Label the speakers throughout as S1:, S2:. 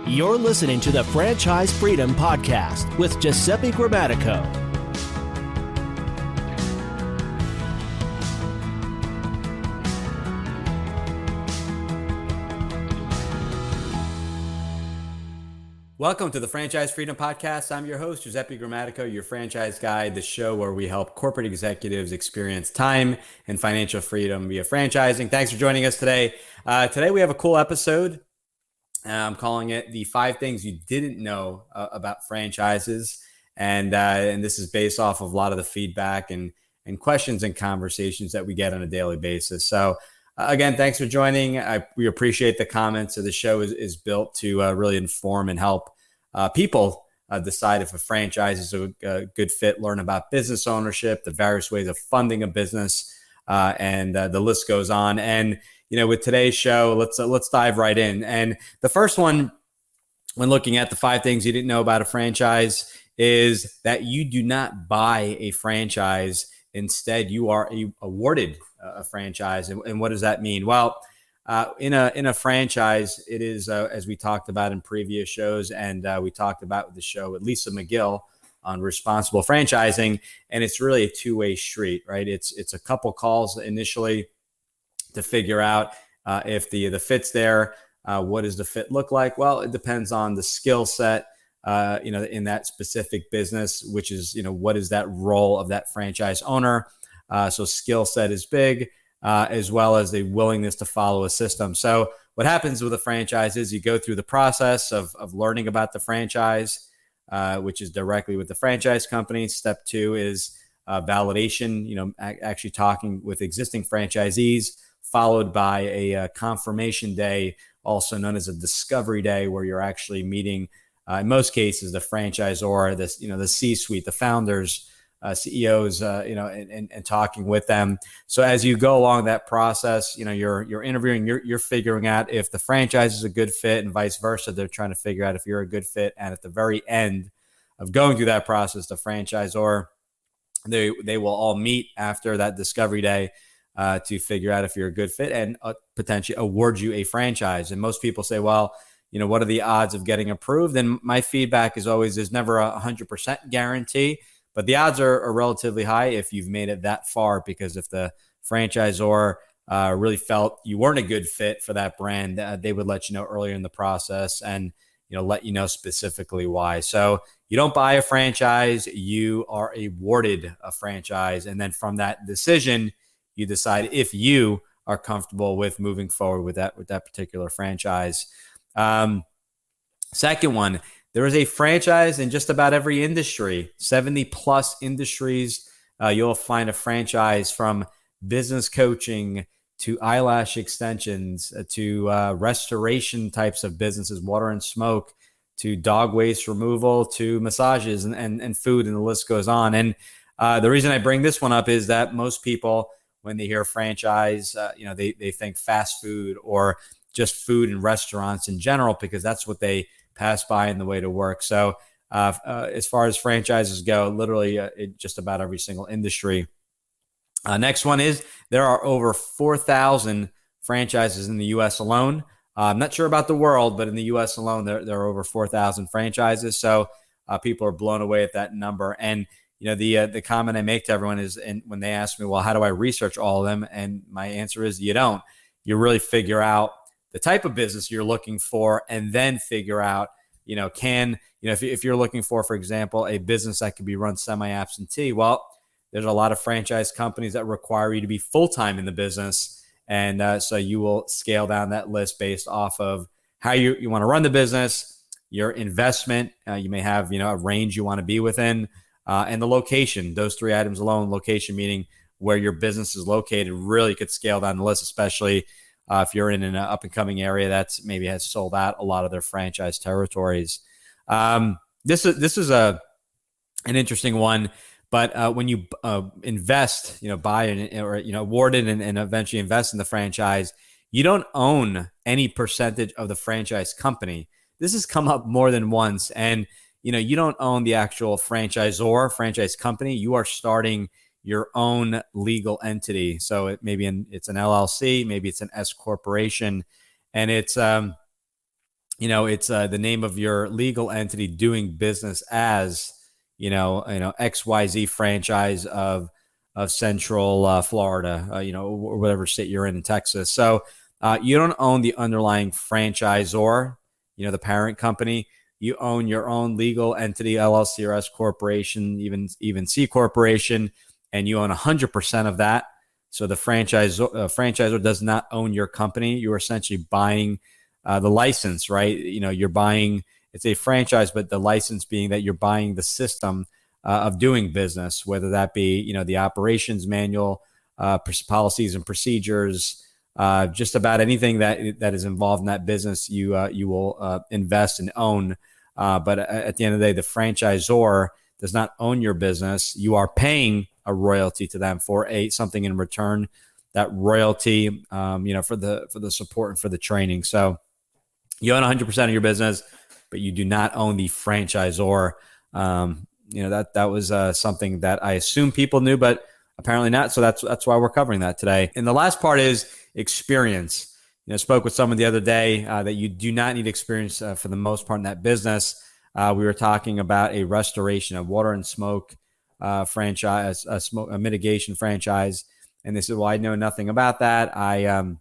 S1: You're listening to the Franchise Freedom Podcast with Giuseppe Grammatico.
S2: Welcome to the Franchise Freedom Podcast. I'm your host, Giuseppe Grammatico, your franchise guide, the show where we help corporate executives experience time and financial freedom via franchising. Thanks for joining us today. Today we have a cool episode. I'm calling it the 5 things you didn't know about franchises. And this is based off of a lot of the feedback and questions and conversations that we get on a daily basis. So again, thanks for joining. We appreciate the comments. So the show is built to really inform and help people decide if a franchise is a good fit, learn about business ownership, the various ways of funding a business, and the list goes on. And with today's show, let's dive right in. And the first one, when looking at the 5 things you didn't know about a franchise, is that you do not buy a franchise. Instead, you are awarded a franchise. And what does that mean? Well, in a franchise, it is as we talked about in previous shows, and we talked about with the show with Lisa McGill on responsible franchising, and it's really a two-way street, right? It's a couple calls initially to figure out if the fit's there. What does the fit look like? Well, it depends on the skill set, in that specific business, which is, what is that role of that franchise owner? So skill set is big, as well as the willingness to follow a system. So what happens with a franchise is you go through the process of learning about the franchise, which is directly with the franchise company. Step 2 is validation, actually talking with existing franchisees, followed by a confirmation day, also known as a discovery day, where you're actually meeting, in most cases, the franchisor, the C-suite, the founders, CEOs, and talking with them. So as you go along that process, you're interviewing, you're figuring out if the franchise is a good fit, and vice versa. They're trying to figure out if you're a good fit. And at the very end of going through that process, the franchisor, they will all meet after that discovery day to figure out if you're a good fit and potentially award you a franchise. And most people say, well, what are the odds of getting approved? And my feedback is always there's never a 100% guarantee, but the odds are relatively high if you've made it that far, because if the franchisor really felt you weren't a good fit for that brand, they would let you know earlier in the process and let you know specifically why. So you don't buy a franchise, you are awarded a franchise. And then from that decision, you decide if you are comfortable with moving forward with that particular franchise. Second one, there is a franchise in just about every industry, 70 plus industries. You'll find a franchise, from business coaching to eyelash extensions to restoration types of businesses, water and smoke, to dog waste removal, to massages and food, and the list goes on. And the reason I bring this one up is that most people, when they hear franchise, they think fast food or just food and restaurants in general, because that's what they pass by on the way to work. So as far as franchises go, literally just about every single industry. Next one is there are over 4,000 franchises in the U.S. alone. I'm not sure about the world, but in the U.S. alone, there are over 4,000 franchises. So people are blown away at that number. And the comment I make to everyone is, and when they ask me, well, how do I research all of them? And my answer is, you don't. You really figure out the type of business you're looking for, and then figure out, if you're looking for example, a business that could be run semi-absentee, well, there's a lot of franchise companies that require you to be full-time in the business. And so you will scale down that list based off of how you want to run the business, your investment. You may have, a range you want to be within, and the location. Those 3 items alone, location meaning where your business is located, really could scale down the list, especially if you're in an up-and-coming area that's maybe has sold out a lot of their franchise territories. This is an interesting one, but when you invest, buy or awarded and eventually invest in the franchise, you don't own any percentage of the franchise company. This has come up more than once, and you don't own the actual franchisor, franchise company. You are starting your own legal entity. So it's an LLC, maybe it's an S corporation, and it's it's the name of your legal entity doing business as, XYZ franchise of Central Florida, or whatever state you're in Texas. So you don't own the underlying franchisor, the parent company. You own your own legal entity, LLC or S corporation, even C corporation, and you own 100% of that. So the franchisor does not own your company. You're essentially buying the license, right? You're buying, it's a franchise, but the license being that you're buying the system of doing business, whether that be, the operations manual, policies and procedures, just about anything that is involved in that business, you will invest and own. But at the end of the day, the franchisor does not own your business. You are paying a royalty to them for something in return. That royalty, for the support and for the training. So you own 100% of your business, but you do not own the franchisor. That was something that I assume people knew, but apparently not. So that's why we're covering that today. And the last part is experience. I spoke with someone the other day that you do not need experience for the most part in that business. We were talking about a restoration, a water and smoke franchise, a mitigation franchise. And they said, well, I know nothing about that. I've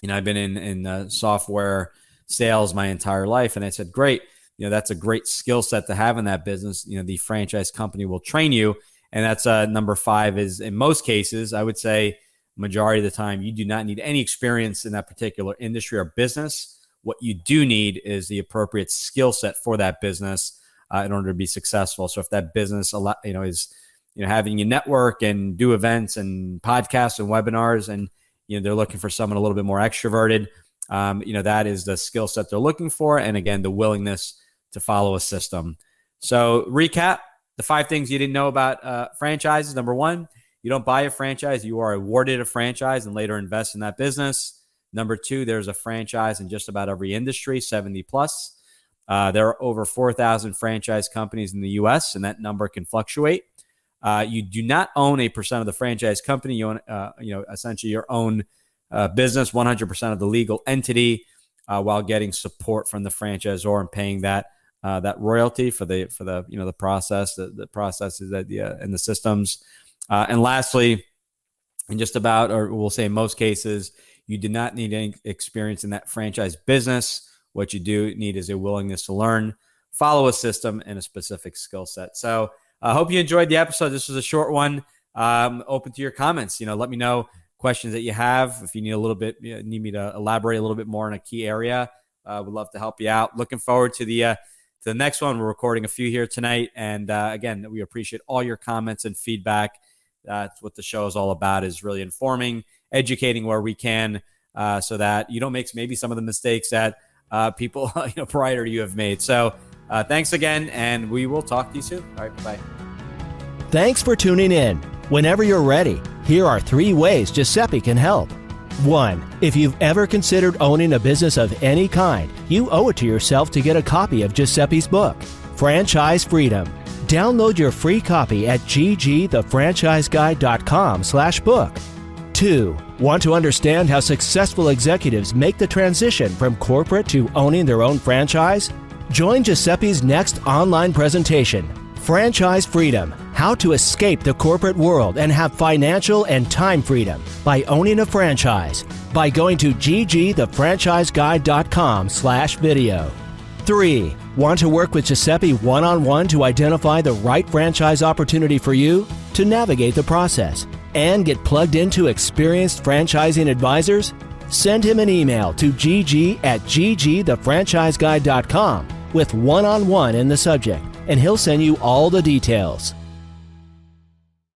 S2: been in software sales my entire life. And I said, great. That's a great skill set to have in that business. The franchise company will train you. And that's number 5 is, in most cases, I would say majority of the time, you do not need any experience in that particular industry or business. What you do need is the appropriate skill set for that business in order to be successful. So if that business, is, having you network and do events and podcasts and webinars, and, they're looking for someone a little bit more extroverted, that is the skill set they're looking for. And again, the willingness to follow a system. So recap the 5 things you didn't know about franchises. Number 1, you don't buy a franchise. You are awarded a franchise and later invest in that business. Number 2, there's a franchise in just about every industry, 70 plus. There are over 4,000 franchise companies in the U.S., and that number can fluctuate. You do not own 1% of the franchise company. You own, essentially your own business, 100% of the legal entity, while getting support from the franchisor and paying that royalty for the process, the processes and the systems. And lastly, in just about, or we'll say in most cases, you do not need any experience in that franchise business. What you do need is a willingness to learn, follow a system, and a specific skill set. So I hope you enjoyed the episode. This was a short one. Open to your comments. Let me know questions that you have. If you need a little bit, need me to elaborate a little bit more in a key area, would love to help you out. Looking forward to the next one. We're recording a few here tonight. And again, we appreciate all your comments and feedback. That's what the show is all about, is really informing, educating where we can, so that you don't make maybe some of the mistakes that people prior to you have made. So thanks again, and we will talk to you soon. All right, bye.
S1: Thanks for tuning in. Whenever you're ready, here are 3 ways Giuseppe can help. 1. If you've ever considered owning a business of any kind, you owe it to yourself to get a copy of Giuseppe's book, Franchise Freedom. Download your free copy at ggthefranchiseguide.com/book. 2. Want to understand how successful executives make the transition from corporate to owning their own franchise? Join Giuseppe's next online presentation, Franchise Freedom: How to Escape the Corporate World and Have Financial and Time Freedom by Owning a Franchise, by going to ggthefranchiseguide.com/video. 3. Want to work with Giuseppe one-on-one to identify the right franchise opportunity for you, to navigate the process, and get plugged into experienced franchising advisors? Send him an email to gg@ggthefranchiseguide.com with one-on-one in the subject, and he'll send you all the details.